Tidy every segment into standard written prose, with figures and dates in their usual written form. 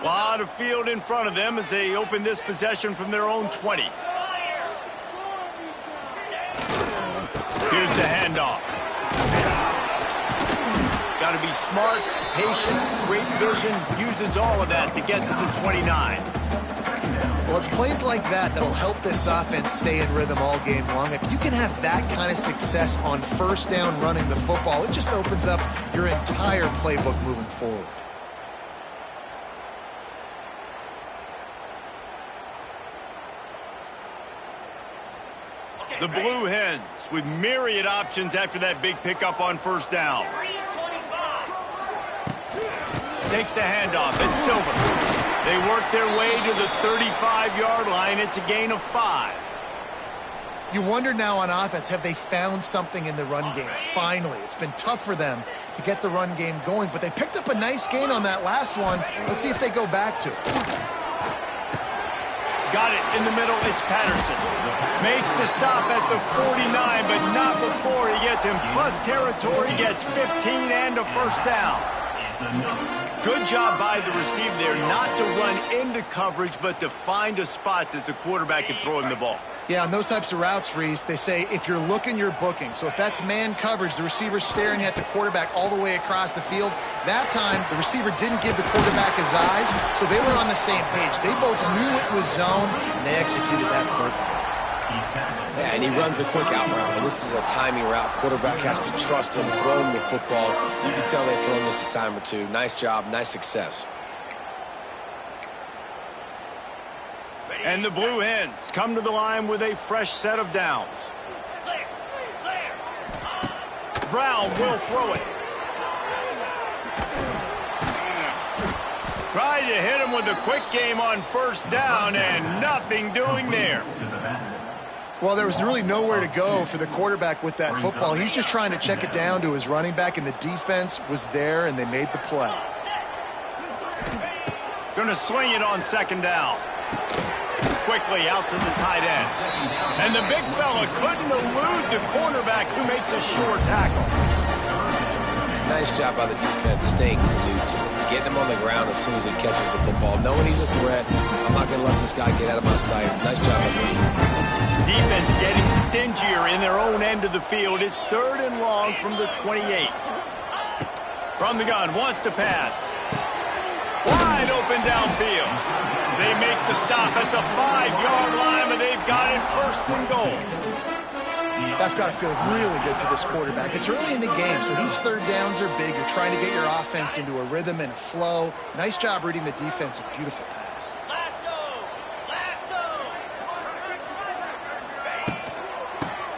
A lot of field in front of them as they open this possession from their own 20. Here's the handoff. Got to be smart, patient, great vision, uses all of that to get to the 29. Well, it's plays like that that'll help this offense stay in rhythm all game long. If you can have that kind of success on first down running the football, it just opens up your entire playbook moving forward. The Blue Hens with myriad options after that big pickup on first down. Takes the handoff. It's Silver. They work their way to the 35-yard line. It's a gain of 5. You wonder now on offense, have they found something in the run game? Finally, it's been tough for them to get the run game going, but they picked up a nice gain on that last one. Let's see if they go back to it. Got it in the middle. It's Patterson. Makes the stop at the 49, but not before he gets in plus territory, gets 15 and a first down. Good job by the receiver there not to run into coverage, but to find a spot that the quarterback can throw him the ball. Yeah, on those types of routes, Reese, they say if you're looking, you're booking. So if that's man coverage, the receiver's staring at the quarterback all the way across the field. That time, the receiver didn't give the quarterback his eyes, so they were on the same page. They both knew it was zone, and they executed that perfectly. Yeah, and he runs a quick out route, and this is a timing route. Quarterback has to trust him, throw him the football. You can tell they've thrown this a time or two. Nice job, nice success. And the Blue Hens come to the line with a fresh set of downs. Brown will throw it. Tried to hit him with a quick game on first down, and nothing doing there. Well, there was really nowhere to go for the quarterback with that football. He's just trying to check it down to his running back, and the defense was there, and they made the play. Going to swing it on second down. Quickly out to the tight end. And the big fella couldn't elude the cornerback who makes a sure tackle. Nice job by the defense staying glued to him. Getting him on the ground as soon as he catches the football. Knowing he's a threat, I'm not going to let this guy get out of my sights. Nice job by the defense getting stingier in their own end of the field. It's 3rd and long from the 28. From the gun, wants to pass. Wide open downfield. They make the stop at the 5-yard line, but they've got it 1st and goal. That's got to feel really good for this quarterback. It's early in the game, so these 3rd downs are big. You're trying to get your offense into a rhythm and a flow. Nice job reading the defense. A beautiful pass.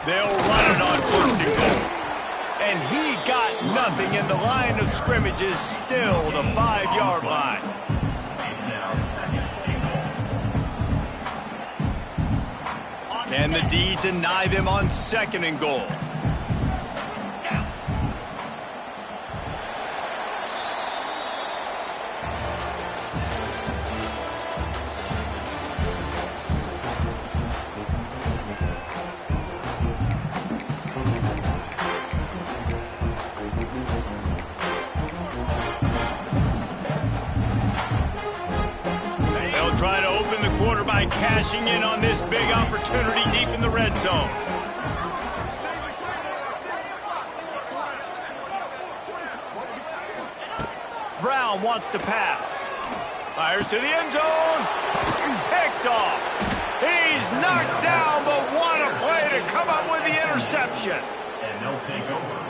They'll run it on 1st and goal. And he got nothing, and the line of scrimmage is still the 5-yard line. Can the D deny them on 2nd and goal? Try to open the quarter by cashing in on this big opportunity deep in the red zone. Brown wants to pass. Fires to the end zone. Picked off. He's knocked down, but what a play to come up with the interception.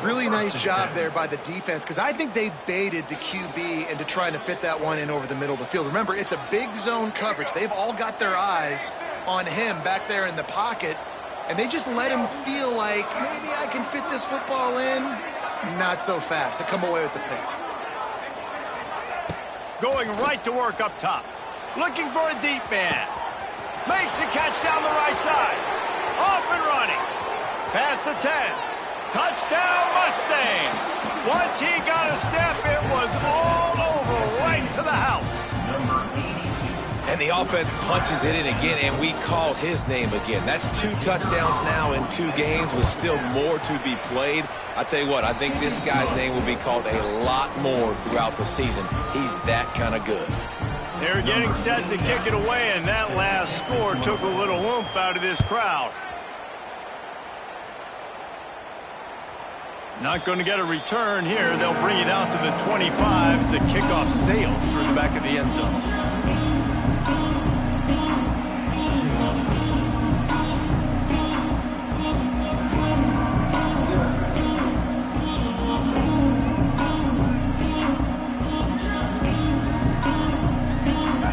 Really nice job there by the defense, because I think they baited the QB into trying to fit that one in over the middle of the field. Remember, it's a big zone coverage. They've all got their eyes on him back there in the pocket, and they just let him feel like, maybe I can fit this football in. Not so fast. They come away with the pick. Going right to work up top. Looking for a deep man. Makes the catch down the right side. Off and running. Past the 10. Touchdown, Mustangs. Once he got a step, it was all over, right to the house. And the offense punches it in again, and we call his name again. That's 2 touchdowns now in 2 games with still more to be played. I tell you what, I think this guy's name will be called a lot more throughout the season. He's that kind of good. They're getting set to kick it away, and that last score took a little oomph out of this crowd. Not going to get a return here. They'll bring it out to the 25 as the kickoff sails through the back of the end zone.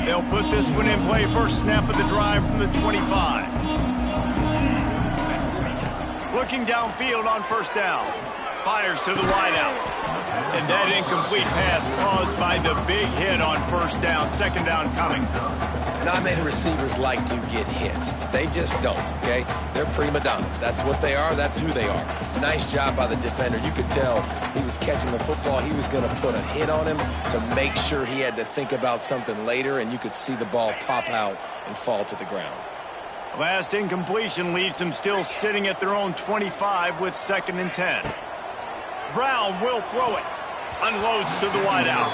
They'll put this one in play. First snap of the drive from the 25. Looking downfield on first down. Fires to the wideout. And that incomplete pass caused by the big hit on first down. Second down coming. Not many receivers like to get hit. They just don't, okay? They're prima donnas. That's what they are. That's who they are. Nice job by the defender. You could tell he was catching the football. He was going to put a hit on him to make sure he had to think about something later, and you could see the ball pop out and fall to the ground. Last incompletion leaves them still sitting at their own 25 with 2nd and 10. Brown will throw it. Unloads to the wideout.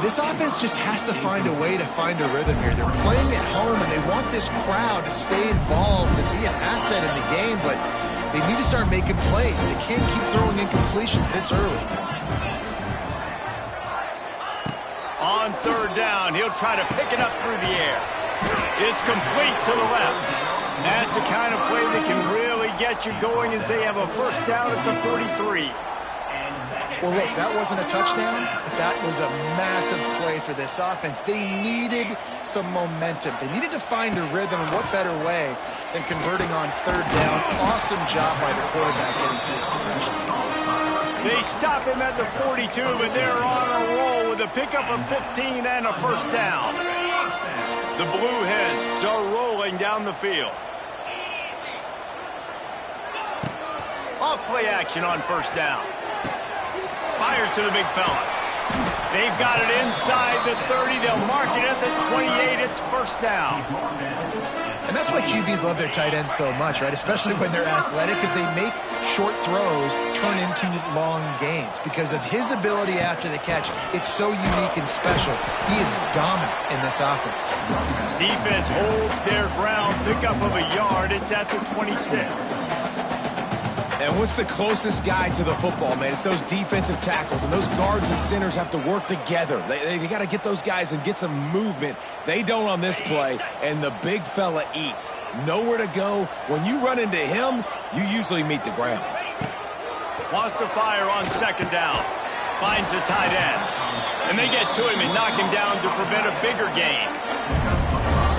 This offense just has to find a way to find a rhythm here. They're playing at home, and they want this crowd to stay involved and be an asset in the game, but they need to start making plays. They can't keep throwing incompletions this early. On 3rd down, he'll try to pick it up through the air. It's complete to the left. That's the kind of play that can really get you going as they have a first down at the 43. Well, look, that wasn't a touchdown, but that was a massive play for this offense. They needed some momentum. They needed to find a rhythm, and what better way than converting on 3rd down. Awesome job by the quarterback getting through his progression. They stop him at the 42, but they're on a roll with a pickup of 15 and a first down. The Blue Hens are rolling down the field. Off play action on first down. Fires to the big fella. They've got it inside the 30. They'll mark it at the 28. It's first down. And that's why QBs love their tight ends so much, right? Especially when they're athletic, because they make short throws turn into long gains. Because of his ability after the catch, it's so unique and special. He is dominant in this offense. Defense holds their ground. Pickup of a yard. It's at the 26. And what's the closest guy to the football, man? It's those defensive tackles, and those guards and centers have to work together. They got to get those guys and get some movement. They don't on this play, and the big fella eats. Nowhere to go. When you run into him, you usually meet the ground. Wants to fire on 2nd down. Finds the tight end. And they get to him and knock him down to prevent a bigger gain.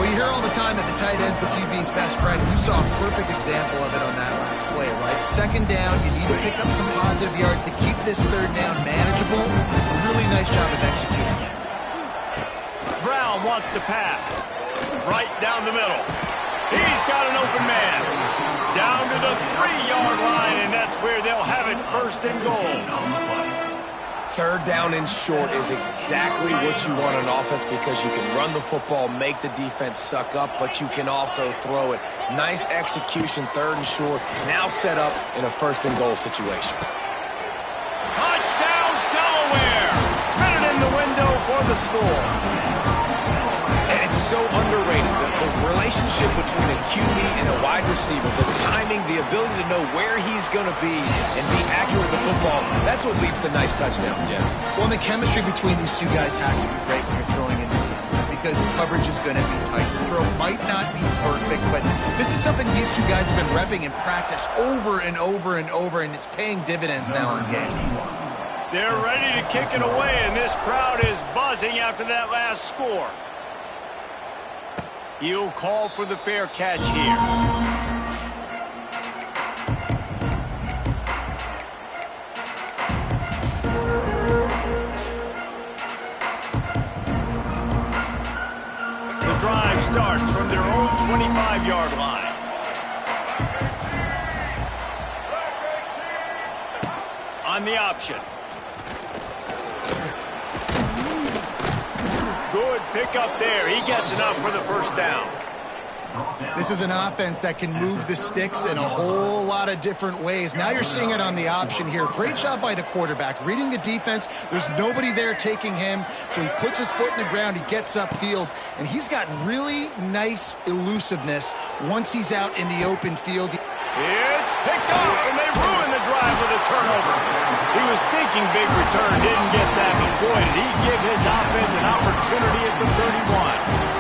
Well, you hear all the time that the tight end's the QB's best friend. You saw a perfect example of it on that last play, right? 2nd down, you need to pick up some positive yards to keep this 3rd down manageable. Really nice job of executing it. Brown wants to pass. Right down the middle. He's got an open man. Down to the 3-yard line, and that's where they'll have it, 1st and goal. 3rd down and short is exactly what you want on offense, because you can run the football, make the defense suck up, but you can also throw it. Nice execution, 3rd and short, now set up in a 1st and goal situation. Touchdown, Delaware! Fitted in the window for the score. And it's so underrated, the relationship between a QB and a wide receiver, the timing, the ability to know where he's going to be and be accurate with the football, that's what leads to nice touchdowns, Jesse. Well, the chemistry between these two guys has to be great when you're throwing into the end zone, because coverage is going to be tight. The throw might not be perfect, but this is something these two guys have been repping in practice over and over and over, and it's paying dividends now in game. They're ready to kick it away, and this crowd is buzzing after that last score. He'll call for the fair catch here. The drive starts from their own 25-yard line. On the option. Good pick up there. He gets enough for the first down. This is an offense that can move the sticks in a whole lot of different ways. Now you're seeing it on the option here. Great job by the quarterback. Reading the defense, there's nobody there taking him, so he puts his foot in the ground, he gets upfield, and he's got really nice elusiveness once he's out in the open field. It's picked off, and they ruin the drive with a turnover. He was thinking big return, didn't get that, but boy, did he give his offense an opportunity at the 31.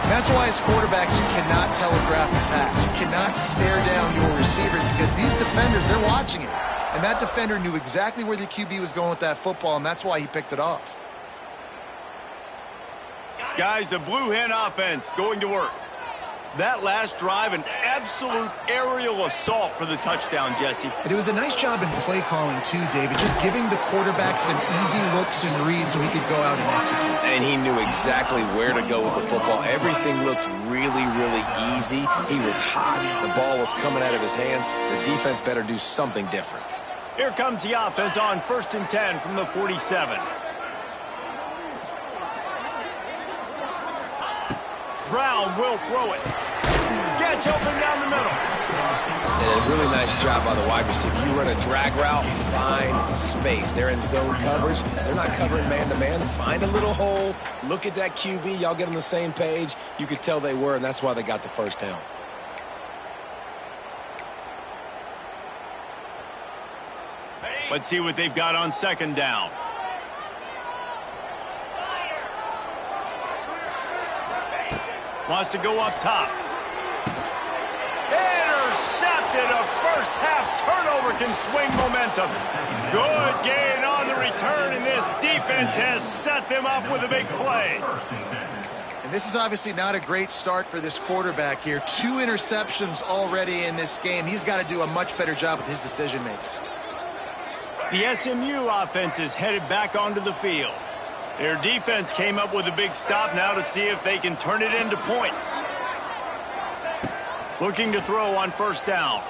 That's why as quarterbacks, you cannot telegraph the pass. You cannot stare down your receivers because these defenders, they're watching it. And that defender knew exactly where the QB was going with that football, and that's why he picked it off. Guys, the Blue Hen offense going to work. That last drive, an absolute aerial assault for the touchdown, Jesse. And it was a nice job in play calling, too, David, just giving the quarterback some easy looks and reads so he could go out and execute. And he knew exactly where to go with the football. Everything looked really, really easy. He was hot. The ball was coming out of his hands. The defense better do something different. Here comes the offense on 1st and 10 from the 47. Brown will throw it. Gets open down the middle. And a really nice job by the wide receiver. You run a drag route, find space. They're in zone coverage. They're not covering man-to-man. Find a little hole. Look at that QB. Y'all get on the same page. You could tell they were, and that's why they got the first down. Let's see what they've got on 2nd down. Wants to go up top. Intercepted. A first half turnover can swing momentum. Good gain on the return, and this defense has set them up with a big play. And this is obviously not a great start for this quarterback here. 2 interceptions already in this game. He's got to do a much better job with his decision-making. The SMU offense is headed back onto the field. Their defense came up with a big stop now to see if they can turn it into points. Looking to throw on 1st down.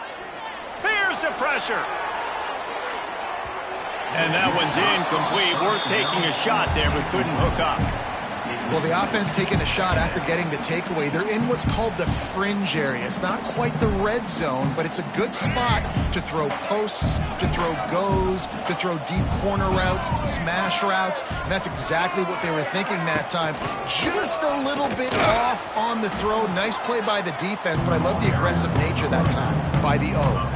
Here's the pressure. And that one's incomplete. Worth taking a shot there, but couldn't hook up. Well, the offense taking a shot after getting the takeaway. They're in what's called the fringe area. It's not quite the red zone, but it's a good spot to throw posts, to throw goes, to throw deep corner routes, smash routes. And that's exactly what they were thinking that time. Just a little bit off on the throw. Nice play by the defense, but I love the aggressive nature that time by the O.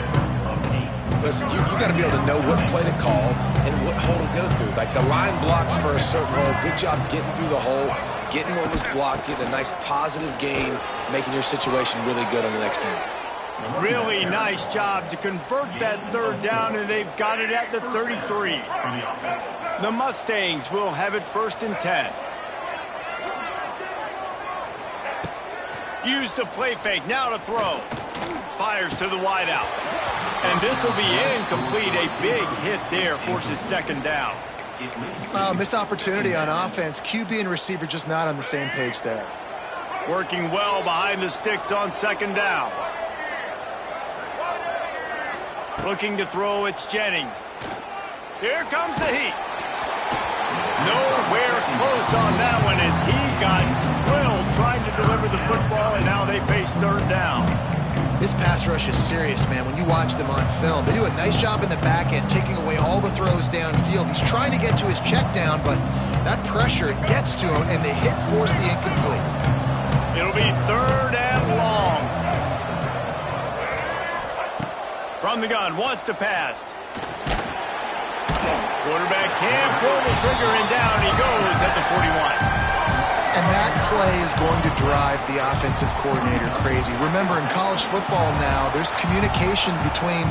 Listen, you got to be able to know what play to call and what hole to go through. Like the line blocks for a certain hole. Good job getting through the hole, getting what was blocked, getting a nice positive gain, making your situation really good on the next down. Really nice job to convert that 3rd down, and they've got it at the 33. The Mustangs will have it 1st and 10. Use the play fake, now to throw. Fires to the wideout. And this will be incomplete. A big hit there forces 2nd down. Missed opportunity on offense. QB and receiver just not on the same page there. Working well behind the sticks on 2nd down. Looking to throw, it's Jennings. Here comes the heat. Nowhere close on that one as he got drilled trying to deliver the football, and now they face 3rd down. This pass rush is serious, man. When you watch them on film, they do a nice job in the back end, taking away all the throws downfield. He's trying to get to his check down, but that pressure gets to him, and the hit forced the incomplete. It'll be 3rd and long. From the gun, wants to pass. Quarterback can't pull the trigger, and down he goes at the 41. And that play is going to drive the offensive coordinator crazy. Remember, in college football now, there's communication between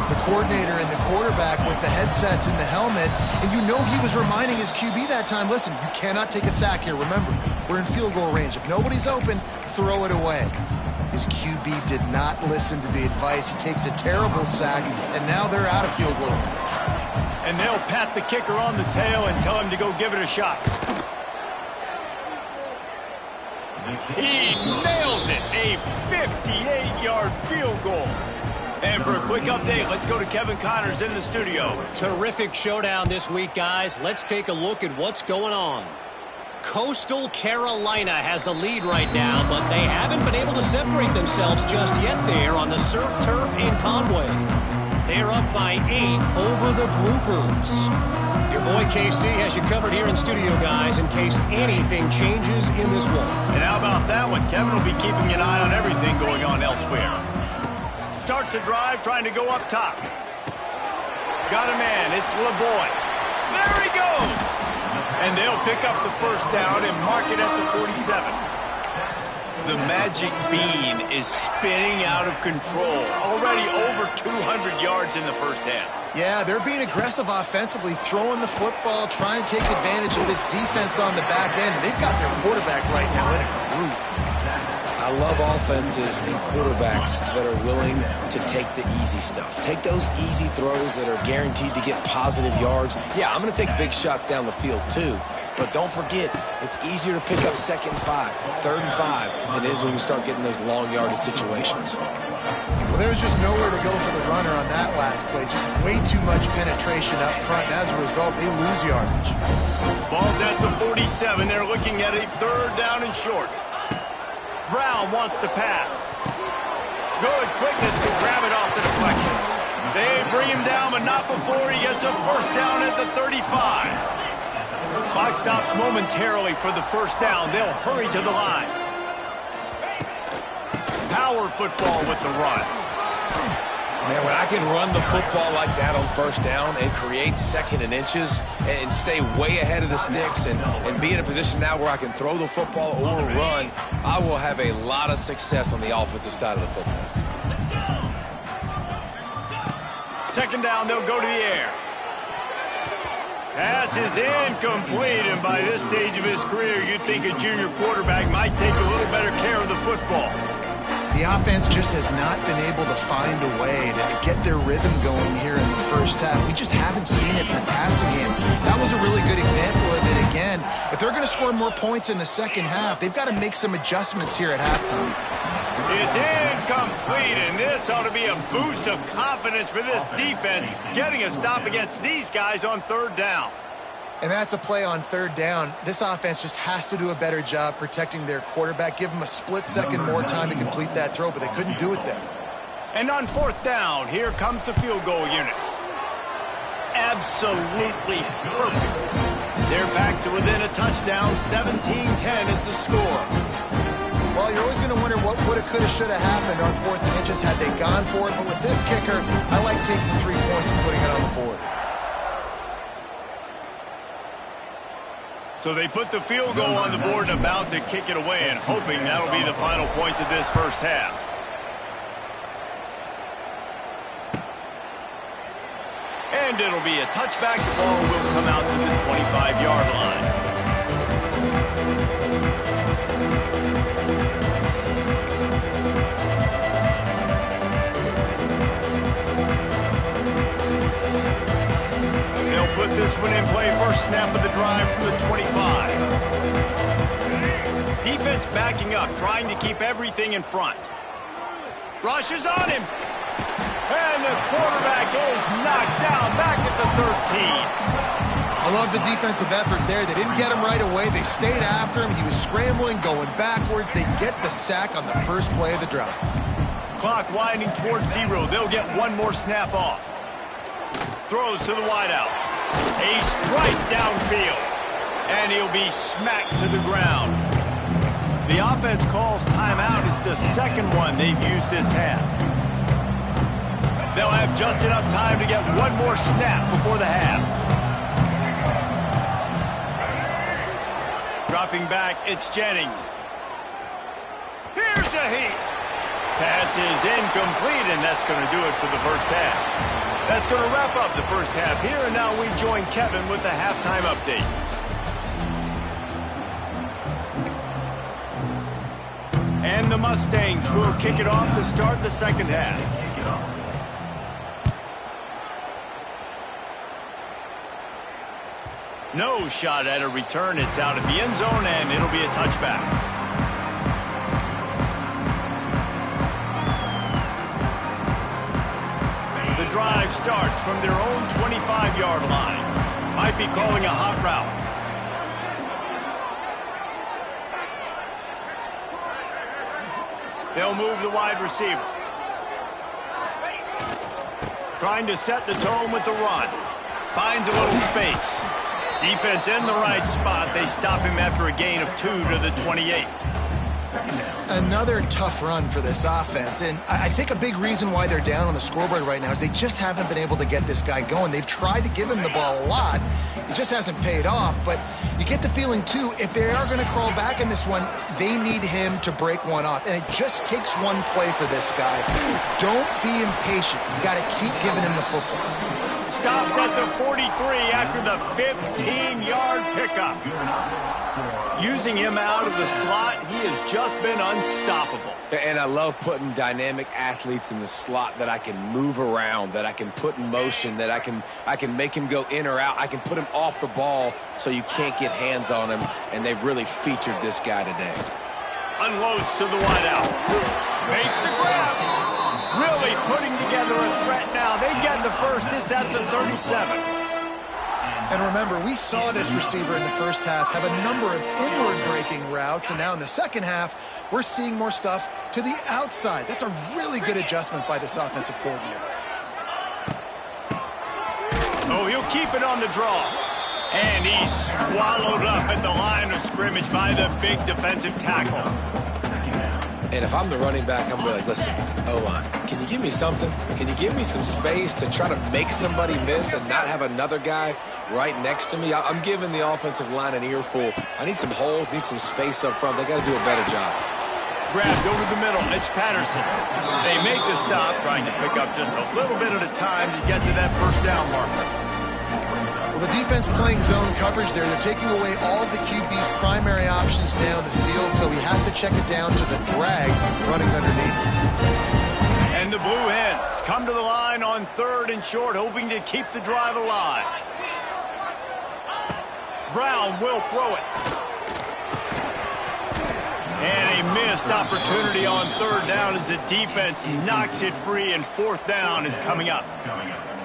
the coordinator and the quarterback with the headsets and the helmet. And you know he was reminding his QB that time, listen, you cannot take a sack here. Remember, we're in field goal range. If nobody's open, throw it away. His QB did not listen to the advice. He takes a terrible sack, and now they're out of field goal range. And they'll pat the kicker on the tail and tell him to go give it a shot. He nails it, a 58-yard field goal. And for a quick update, let's go to Kevin Connors in the studio. Terrific showdown this week, guys. Let's take a look at what's going on. Coastal Carolina has the lead right now, but they haven't been able to separate themselves just yet there on the surf turf in Conway. They're up by 8 over the Groupers. Your boy KC has you covered here in studio, guys, in case anything changes in this one. And how about that one? Kevin will be keeping an eye on everything going on elsewhere. Starts a drive, trying to go up top. Got a man. It's LeBoy. There he goes. And they'll pick up the first down and mark it at the 47. The magic bean is spinning out of control. Already over 200 yards in the first half. Yeah, they're being aggressive offensively, throwing the football, trying to take advantage of this defense on the back end. They've got their quarterback right now in a groove. I love offenses and quarterbacks that are willing to take the easy stuff. Take those easy throws that are guaranteed to get positive yards. Yeah, I'm going to take big shots down the field too. But don't forget, it's easier to pick up 2nd and 5, 3rd and 5 than it is when we start getting those long yardage situations. Well, there was just nowhere to go for the runner on that last play. Just way too much penetration up front, and as a result, they lose yardage. Ball's at the 47. They're looking at a 3rd down and short. Brown wants to pass. Good quickness to grab it off the deflection. They bring him down, but not before he gets a first down at the 35. Clock stops momentarily for the first down. They'll hurry to the line. Power football with the run. Man, when I can run the football like that on first down and create 2nd and inches and stay way ahead of the sticks and be in a position now where I can throw the football or run, I will have a lot of success on the offensive side of the football. 2nd down, they'll go to the air. Pass is incomplete, and by this stage of his career, you'd think a junior quarterback might take a little better care of the football. The offense just has not been able to find a way to get their rhythm going here in the first half. We just haven't seen it in the passing game. That was a really good example of it again. If they're going to score more points in the second half, they've got to make some adjustments here at halftime. It's incomplete, and this ought to be a boost of confidence for this defense, getting a stop against these guys on 3rd down. And that's a play on 3rd down. This offense just has to do a better job protecting their quarterback. Give them a split second more time to complete that throw, but they couldn't do it there. And on 4th down, here comes the field goal unit. Absolutely perfect. They're back to within a touchdown. 17-10 is the score. Well, you're always going to wonder what woulda, coulda, shoulda happened on 4th and inches had they gone for it. But with this kicker, I like taking 3 points and putting it on the board. So they put the field goal on the board and about to kick it away and hoping that'll be the final points of this first half. And it'll be a touchback. The ball will come out to the 25-yard line. Put this one in play. First snap of the drive from the 25. Defense backing up, trying to keep everything in front. Rush is on him. And the quarterback is knocked down back at the 13. I love the defensive effort there. They didn't get him right away. They stayed after him. He was scrambling, going backwards. They get the sack on the first play of the drive. Clock winding towards 0. They'll get one more snap off. Throws to the wideout. A strike downfield, and he'll be smacked to the ground. The offense calls timeout. It's the second one they've used this half. They'll have just enough time to get one more snap before the half. Dropping back, it's Jennings. Here's a heat. Pass is incomplete, and that's going to do it for the first half. That's going to wrap up the first half here, and now we join Kevin with the halftime update. And the Mustangs will kick it off to start the second half. No shot at a return. It's out of the end zone, and it'll be a touchback. The drive starts from their own 25-yard line. Might be calling a hot route. They'll move the wide receiver. Trying to set the tone with the run. Finds a little space. Defense in the right spot. They stop him after a gain of 2 to the 28. Another tough run for this offense, and I think a big reason why they're down on the scoreboard right now is they just haven't been able to get this guy going. They've tried to give him the ball a lot. It just hasn't paid off, but you get the feeling, too, if they are going to crawl back in this one, they need him to break one off, and it just takes one play for this guy. Don't be impatient. You got to keep giving him the football. Stopped at the 43 after the 15-yard pickup. Using him out of the slot, he has just been unstoppable. And I love putting dynamic athletes in the slot that I can move around, that I can put in motion, that I can make him go in or out. I can put him off the ball so you can't get hands on him, and they've really featured this guy today. Unloads to the wideout. Makes the grab. Really putting together a threat now. They get the first. It's at the 37. And remember, we saw this receiver in the first half have a number of inward-breaking routes, and now in the second half, we're seeing more stuff to the outside. That's a really good adjustment by this offensive coordinator. Oh, he'll keep it on the draw. And he's swallowed up at the line of scrimmage by the big defensive tackle. And if I'm the running back, I'm really like, listen, O-line, can you give me something? Can you give me some space to try to make somebody miss and not have another guy right next to me? I'm giving the offensive line an earful. I need some holes, need some space up front. They got to do a better job. Grabbed over the middle. It's Patterson. They make the stop, trying to pick up just a little bit at a time to get to that first down marker. Well, the defense playing zone coverage there. They're taking away all of the QB's primary options down the field, so he has to check it down to the drag running underneath. And the Blue Hens come to the line on 3rd and short, hoping to keep the drive alive. Brown will throw it. And a missed opportunity on 3rd down as the defense knocks it free, and 4th down is coming up.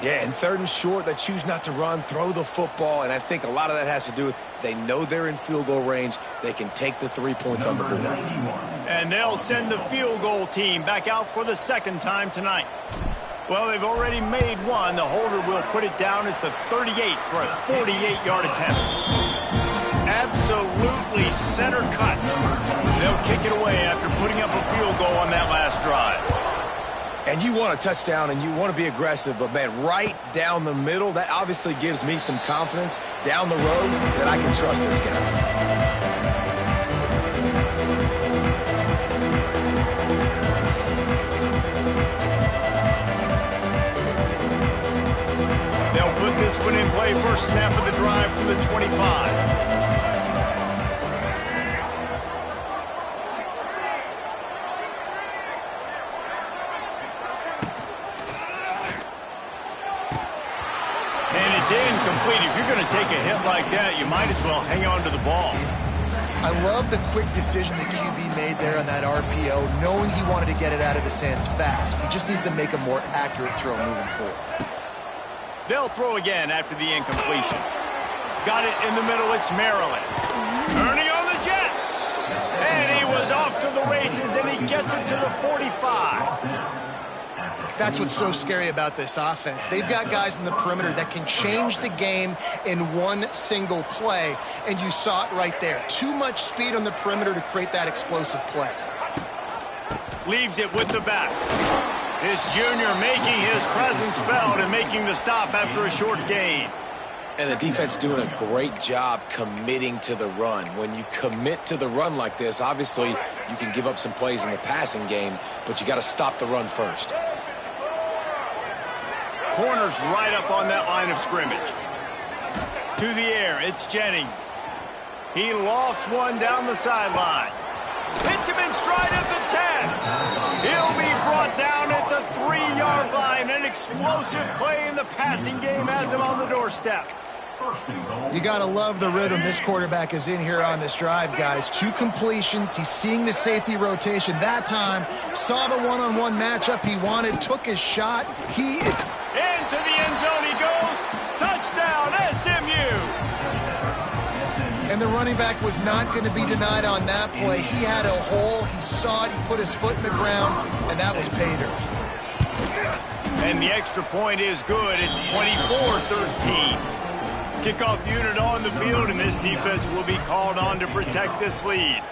Yeah, and 3rd and short, they choose not to run, throw the football, and I think a lot of that has to do with they know they're in field goal range. They can take the 3 points on the board. And they'll send the field goal team back out for the 2nd time tonight. Well, they've already made one. The holder will put it down at the 38 for a 48-yard attempt. Absolutely center cut. They'll kick it away after putting up a field goal on that last drive. And you want a touchdown and you want to be aggressive, but, man, right down the middle, that obviously gives me some confidence down the road that I can trust this guy. They'll put this one in play first snap of the drive from the 25. Incomplete. If you're going to take a hit like that, you might as well hang on to the ball. I love the quick decision the QB made there on that RPO, knowing he wanted to get it out of his hands fast. He just needs to make a more accurate throw moving forward. They'll throw again after the incompletion. Got it in the middle. It's Maryland. Turning on the Jets. And he was off to the races, and he gets it to the 45. That's what's so scary about this offense. They've got guys in the perimeter that can change the game in one single play, and you saw it right there. Too much speed on the perimeter to create that explosive play. Leaves it with the back. This junior making his presence felt and making the stop after a short gain. And the defense doing a great job committing to the run. When you commit to the run like this, obviously you can give up some plays in the passing game, but you got to stop the run first. Corners right up on that line of scrimmage. To the air, it's Jennings. He lofts one down the sideline. Hits him in stride at the 10. He'll be brought down at the 3-yard line. An explosive play in the passing game has him on the doorstep. You got to love the rhythm this quarterback is in here on this drive, guys. 2 completions. He's seeing the safety rotation that time. Saw the one-on-one matchup he wanted. Took his shot. Into the end zone he goes. Touchdown, SMU. And the running back was not going to be denied on that play. He had a hole, he saw it, he put his foot in the ground, and that was pay dirt. And the extra point is good. It's 24-13. Kickoff unit on the field, and this defense will be called on to protect this lead.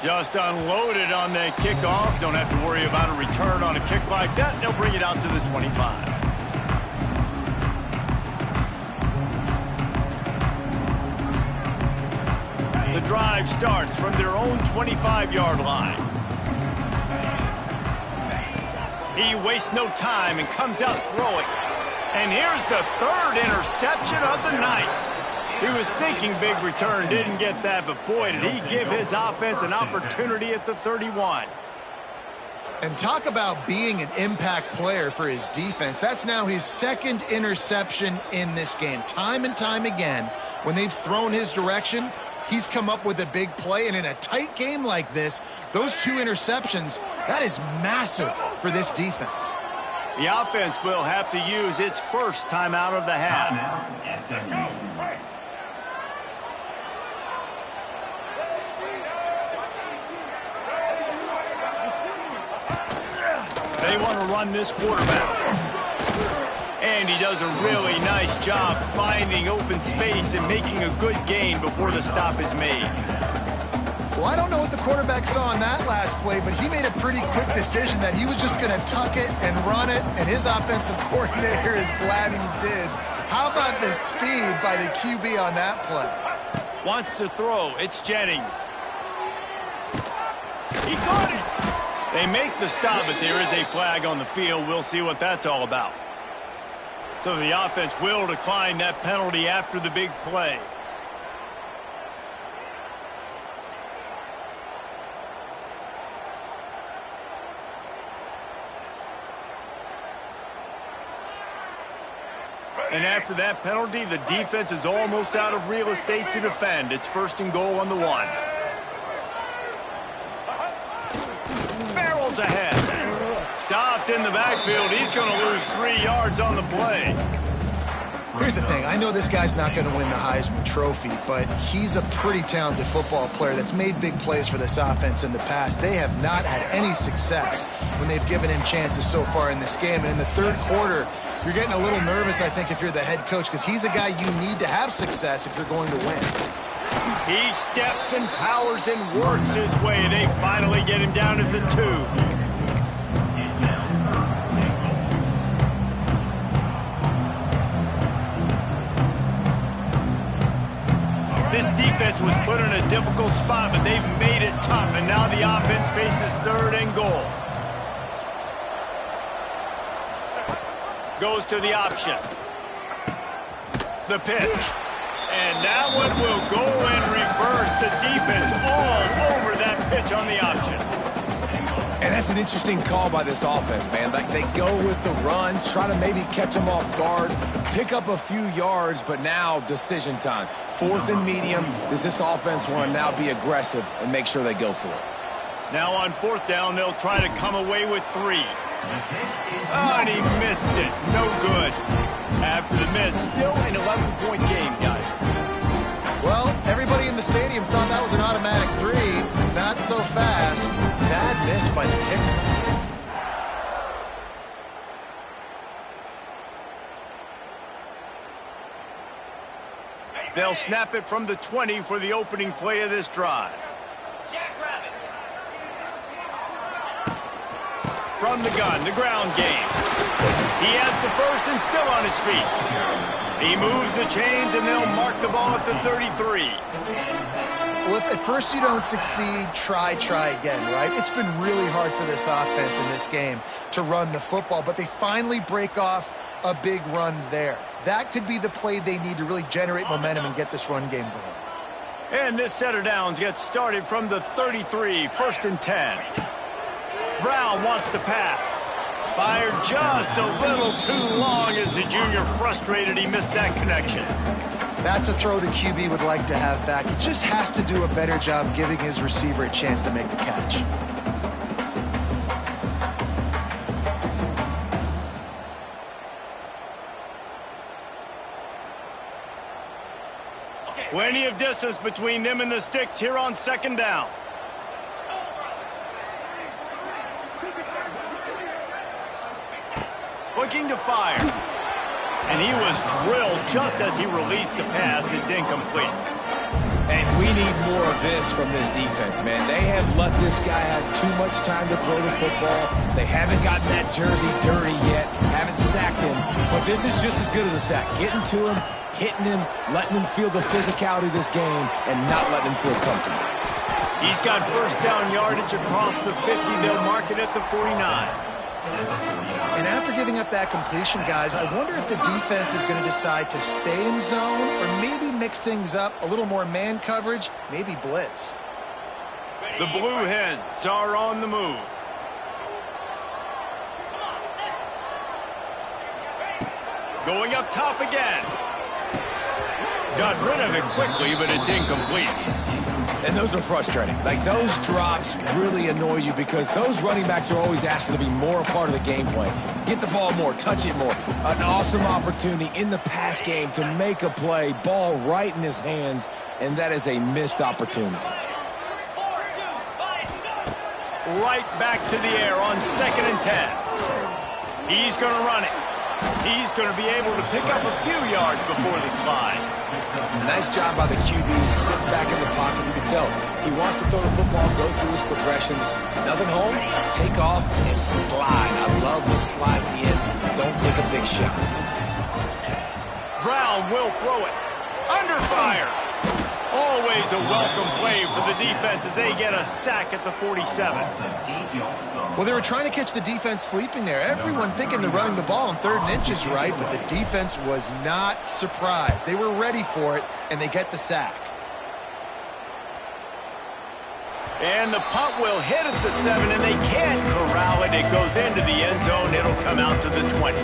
Just unloaded on that kickoff. Don't have to worry about a return on a kick like that. They'll bring it out to the 25. The drive starts from their own 25-yard line. He wastes no time and comes out throwing. And here's the third interception of the night. He was thinking big return, didn't get that, but boy, did he give his offense an opportunity at the 31. And talk about being an impact player for his defense. That's now his second interception in this game. Time and time again, when they've thrown his direction, he's come up with a big play. And in a tight game like this, those two interceptions, that is massive for this defense. The offense will have to use its first timeout of the half. They want to run this quarterback. And he does a really nice job finding open space and making a good gain before the stop is made. Well, I don't know what the quarterback saw on that last play, but he made a pretty quick decision that he was just going to tuck it and run it, and his offensive coordinator is glad he did. How about the speed by the QB on that play? Wants to throw. It's Jennings. He got it. They make the stop, but there is a flag on the field. We'll see what that's all about. So the offense will decline that penalty after the big play. And after that penalty, the defense is almost out of real estate to defend. It's 1st and goal on the 1. Barrels ahead. Stopped in the backfield. He's going to lose 3 yards on the play. Here's the thing. I know this guy's not going to win the Heisman Trophy, but he's a pretty talented football player that's made big plays for this offense in the past. They have not had any success when they've given him chances so far in this game. And in the third quarter, you're getting a little nervous, I think, if you're the head coach, because he's a guy you need to have success if you're going to win. He steps and powers and works his way. They finally get him down to the 2. This defense was put in a difficult spot, but they've made it tough, and now the offense faces 3rd and goal. Goes to the option. The pitch. And that one will go in reverse. The defense all over that pitch on the option. And that's an interesting call by this offense, man. Like, they go with the run, try to maybe catch them off guard, pick up a few yards, but now decision time. 4th and medium. Does this offense want to now be aggressive and make sure they go for it? Now on 4th down, they'll try to come away with 3. Oh, and he missed it. No good. After the miss, still an 11-point game, guys. Well, everybody in the stadium thought that was an automatic 3. Not so fast. Bad miss by the kicker. They'll snap it from the 20 for the opening play of this drive. From the gun, the ground game. He has the 1st and still on his feet. He moves the chains, and they'll mark the ball at the 33. Well, if at first you don't succeed, try again, right? It's been really hard for this offense in this game to run the football, but they finally break off a big run there. That could be the play they need to really generate momentum and get this run game going. And this set of downs gets started from the 33, 1st and 10. Brown wants to pass. Fired just a little too long as the junior frustrated he missed that connection. That's a throw the QB would like to have back. He just has to do a better job giving his receiver a chance to make the catch. Plenty of distance between them and the sticks here on second down. Looking to fire. And he was drilled just as he released the pass. It's incomplete. And we need more of this from this defense, man. They have let this guy have too much time to throw the football. They haven't gotten that jersey dirty yet, haven't sacked him. But this is just as good as a sack. Getting to him, hitting him, letting him feel the physicality of this game, and not letting him feel comfortable. He's got first down yardage across the 50. They'll mark it at the 49. And after giving up that completion, guys, I wonder if the defense is going to decide to stay in zone or maybe mix things up, a little more man coverage, maybe blitz. The Blue Hens are on the move. Going up top again. Got rid of it quickly, but it's incomplete. And those are frustrating. Like, those drops really annoy you because those running backs are always asking to be more a part of the game plan. Get the ball more, touch it more. An awesome opportunity in the pass game to make a play, ball right in his hands, and that is a missed opportunity. Right back to the air on 2nd and 10. He's going to run it. He's going to be able to pick up a few yards before the slide. Nice job by the QB, sitting back in the pocket. You can tell he wants to throw the football, go through his progressions. Nothing home, take off, and slide. I love the slide at the end. Don't take a big shot. Brown will throw it. Under fire. Always a welcome play for the defense as they get a sack at the 47. Well, they were trying to catch the defense sleeping there. Everyone thinking they're running the ball on 3rd and inches, right? But the defense was not surprised. They were ready for it, and they get the sack. And the punt will hit at the 7, and they can't corral it. It goes into the end zone. It'll come out to the 20.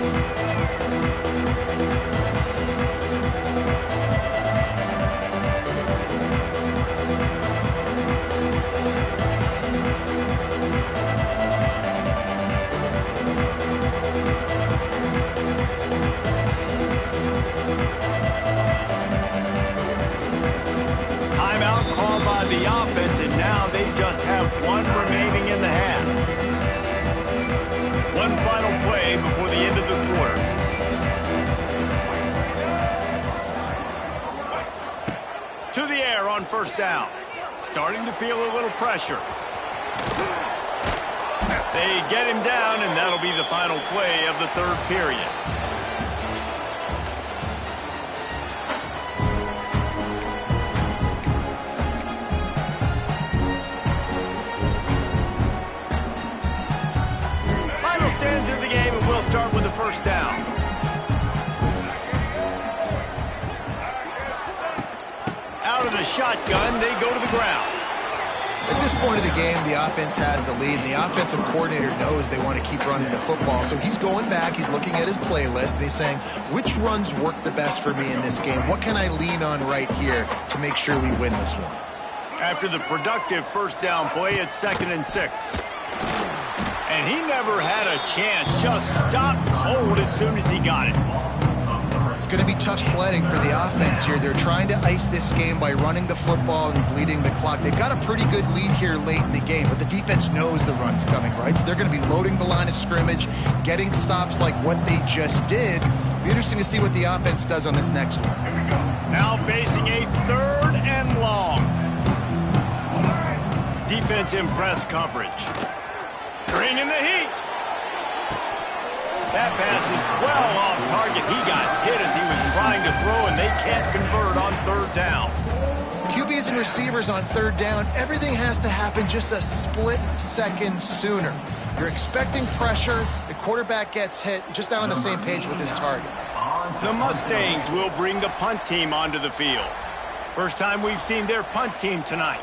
The offense, and now they just have one remaining in the half. One final play before the end of the quarter. To the air on 1st down. Starting to feel a little pressure. They get him down, and that'll be the final play of the 3rd period. Stands in the game, and we'll start with the 1st down. Out of the shotgun, they go to the ground. At this point of the game, the offense has the lead, and the offensive coordinator knows they want to keep running the football. So he's going back, he's looking at his playlist, and he's saying, which runs work the best for me in this game? What can I lean on right here to make sure we win this one? After the productive 1st down play, it's 2nd and 6. And he never had a chance, just stopped cold as soon as he got it. It's going to be tough sledding for the offense here. They're trying to ice this game by running the football and bleeding the clock. They've got a pretty good lead here late in the game, but the defense knows the run's coming, right? So they're going to be loading the line of scrimmage, getting stops like what they just did. It'll be interesting to see what the offense does on this next one. Now facing a 3rd and long. Defense in press coverage. Bringing the heat. That pass is well off target. He got hit as he was trying to throw, and they can't convert on 3rd down. QBs and receivers on 3rd down, everything has to happen just a split second sooner. You're expecting pressure, the quarterback gets hit, just not on the same page with his target. The Mustangs will bring the punt team onto the field. First time we've seen their punt team tonight.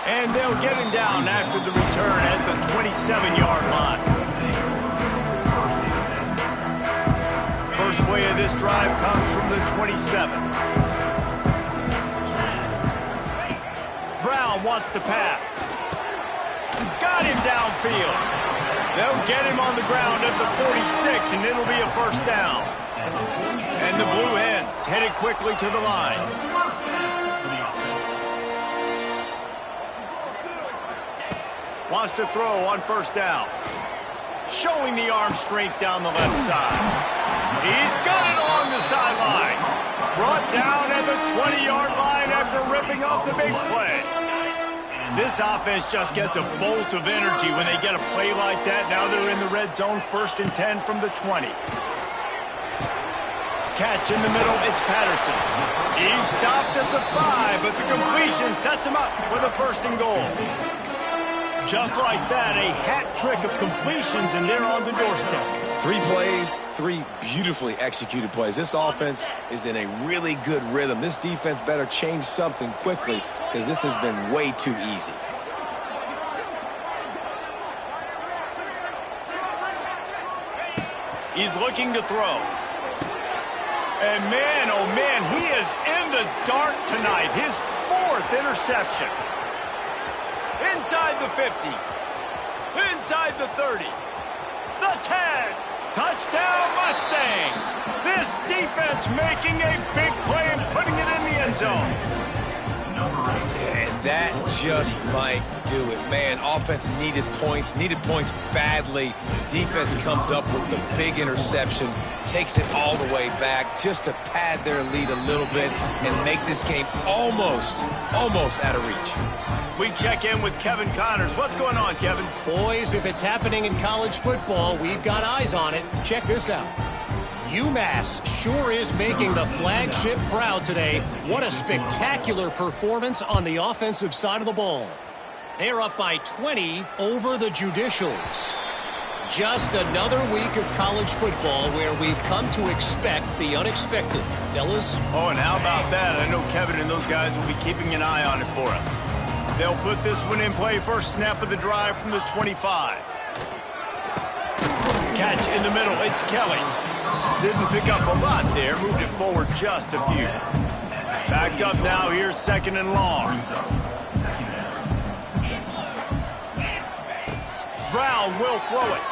And they'll get him down after the return at the 27-yard line. First play of this drive comes from the 27. Brown wants to pass. Got got him downfield. They'll get him on the ground at the 46, and it'll be a first down. And the Blue Hens headed quickly to the line. Wants to throw on first down. Showing the arm strength down the left side. He's got it along the sideline. Brought down at the 20-yard line after ripping off the big play. This offense just gets a bolt of energy when they get a play like that. Now they're in the red zone, 1st and 10 from the 20. Catch in the middle, it's Patterson. He's stopped at the 5, but the completion sets him up with a 1st and goal. Just like that, a hat trick of completions, and they're on the doorstep. 3 plays, 3 beautifully executed plays. This offense is in a really good rhythm. This defense better change something quickly because this has been way too easy. He's looking to throw. And man, oh man, he is in the dark tonight. His 4th interception. Inside the 50. Inside the 30. The 10. Touchdown Mustangs. This defense making a big play and putting it in the end zone. And that just might do it. Man, offense needed points badly. Defense comes up with the big interception, takes it all the way back just to pad their lead a little bit and make this game almost out of reach. We check in with Kevin Connors. What's going on, Kevin? Boys, if it's happening in college football, we've got eyes on it. Check this out. UMass sure is making the flagship proud today. What a spectacular performance on the offensive side of the ball. They're up by 20 over the Judicials. Just another week of college football where we've come to expect the unexpected. Fellas? Oh, and how about that? I know Kevin and those guys will be keeping an eye on it for us. They'll put this one in play. First snap of the drive from the 25. Catch in the middle. It's Kelly. Didn't pick up a lot there. Moved it forward just a few. Backed up now. Here's 2nd and long. Brown will throw it.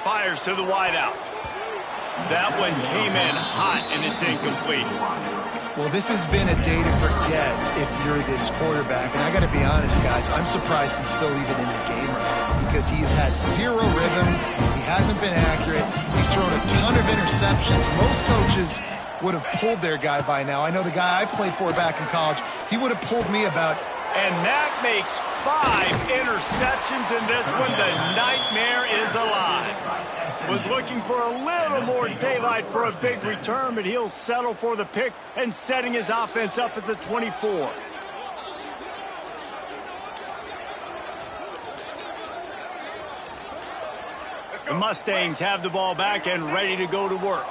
Fires to the wideout. That one came in hot, and it's incomplete. Well, this has been a day to forget if you're this quarterback. And I got to be honest, guys, I'm surprised he's still even in the game right now because he has had 0 rhythm. He hasn't been accurate. He's thrown a ton of interceptions. Most coaches would have pulled their guy by now. I know the guy I played for back in college, he would have pulled me about. And that makes 5 interceptions in this one. The nightmare is alive. Was looking for a little more daylight for a big return, but he'll settle for the pick and setting his offense up at the 24. The Mustangs have the ball back and ready to go to work.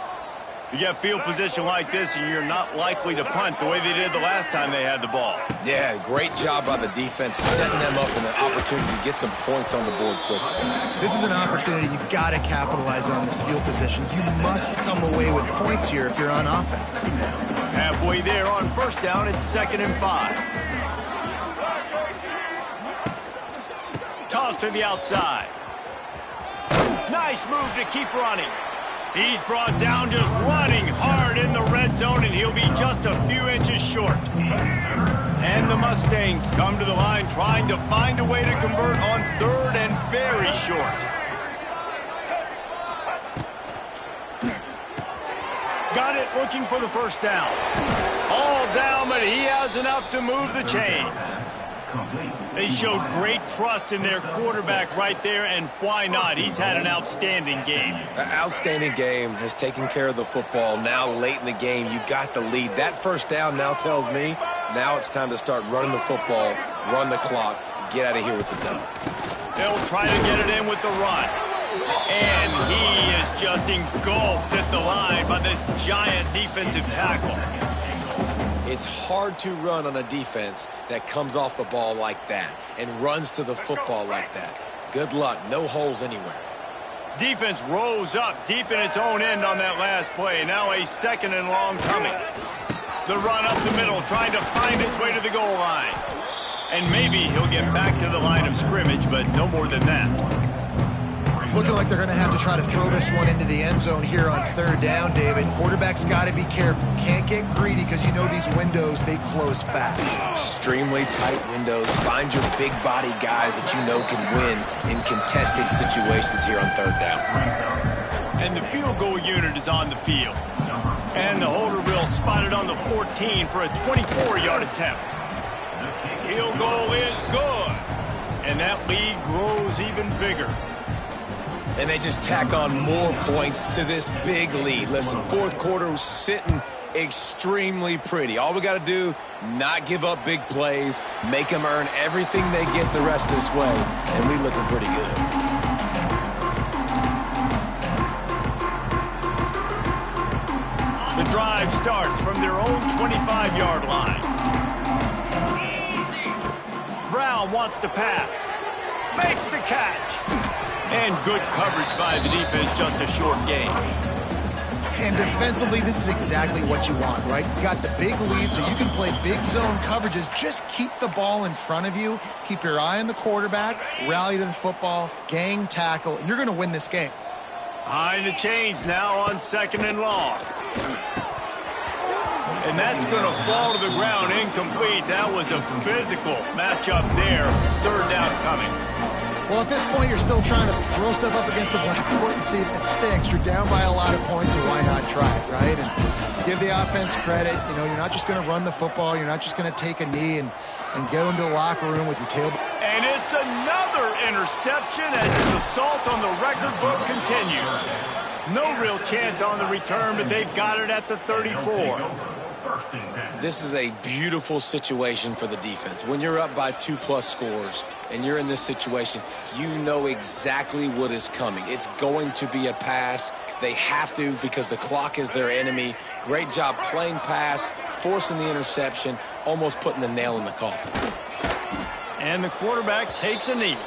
You get field position like this, and you're not likely to punt the way they did the last time they had the ball. Yeah, great job by the defense, setting them up in an opportunity to get some points on the board quickly. This is an opportunity you've got to capitalize on this field position. You must come away with points here if you're on offense. Halfway there on first down, it's 2nd and 5. Toss to the outside. Nice move to keep running. He's brought down just running hard in the red zone, and he'll be just a few inches short. And the Mustangs come to the line trying to find a way to convert on 3rd and very short. Got it, looking for the first down. All down, but he has enough to move the chains. They showed great trust in their quarterback right there, and why not? He's had an outstanding game. An outstanding game, has taken care of the football. Now late in the game, you got the lead. That first down now tells me now it's time to start running the football, run the clock, get out of here with the dub. They'll try to get it in with the run. And he is just engulfed at the line by this giant defensive tackle. It's hard to run on a defense that comes off the ball like that and runs to the football like that. Good luck. No holes anywhere. Defense rose up deep in its own end on that last play. Now a 2nd and long coming. The run up the middle, trying to find its way to the goal line. And maybe he'll get back to the line of scrimmage, but no more than that. It's looking like they're going to have to try to throw this one into the end zone here on third down, David. Quarterback's got to be careful. Can't get greedy because you know these windows, they close fast. Extremely tight windows. Find your big body guys that you know can win in contested situations here on third down. And the field goal unit is on the field. And the holder will spot it on the 14 for a 24-yard attempt. Field goal is good. And that lead grows even bigger. And they just tack on more points to this big lead. Listen, fourth quarter was sitting extremely pretty. All we got to do, not give up big plays, make them earn everything they get the rest of this way, and we looking pretty good. The drive starts from their own 25-yard line. Brown wants to pass. Makes the catch. And good coverage by the defense, just a short gain. And defensively, this is exactly what you want, right? You got the big lead, so you can play big zone coverages. Just keep the ball in front of you. Keep your eye on the quarterback. Rally to the football. Gang tackle. And you're going to win this game. Behind the chains now on 2nd and long. And that's going to fall to the ground incomplete. That was a physical matchup there. Third down coming. Well, at this point, you're still trying to throw stuff up against the blackboard and see if it sticks. You're down by a lot of points, so why not try it, right? And give the offense credit. You know, you're not just going to run the football. You're not just going to take a knee and go into the locker room with your tail. And it's another interception as his assault on the record book continues. No real chance on the return, but they've got it at the 34. This is a beautiful situation for the defense. When you're up by 2+ scores and you're in this situation, you know exactly what is coming. It's going to be a pass. They have to because the clock is their enemy. Great job playing pass, forcing the interception, almost putting the nail in the coffin. And the quarterback takes a knee.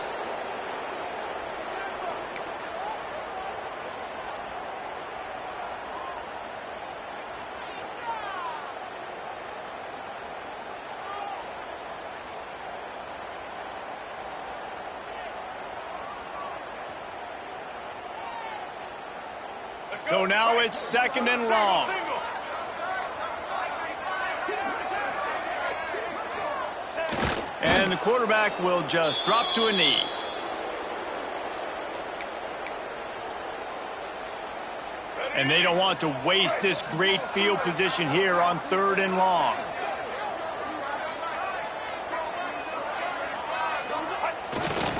So now it's 2nd and long. And the quarterback will just drop to a knee. And they don't want to waste this great field position here on 3rd and long.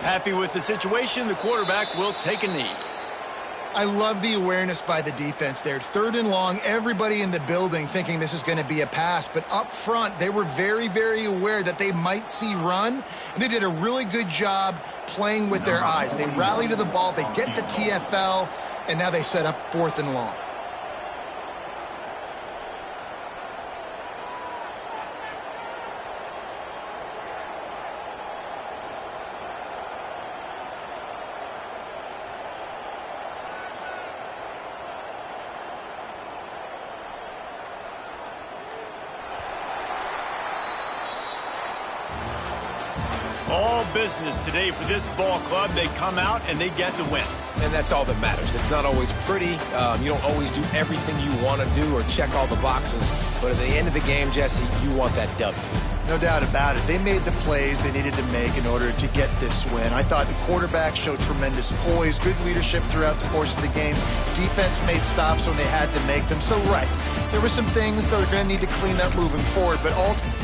Happy with the situation, the quarterback will take a knee. I love the awareness by the defense there. 3rd and long, everybody in the building thinking this is going to be a pass. But up front, they were very, very aware that they might see run. And they did a really good job playing with their eyes. They rally to the ball, they get the TFL, and now they set up 4th and long. All business today for this ball club. They come out and they get the win. And that's all that matters. It's not always pretty. You don't always do everything you want to do or check all the boxes. But at the end of the game, Jesse, you want that W. No doubt about it. They made the plays they needed to make in order to get this win. I thought the quarterback showed tremendous poise, good leadership throughout the course of the game. Defense made stops when they had to make them. So, right, there were some things that are going to need to clean up moving forward, but ultimately,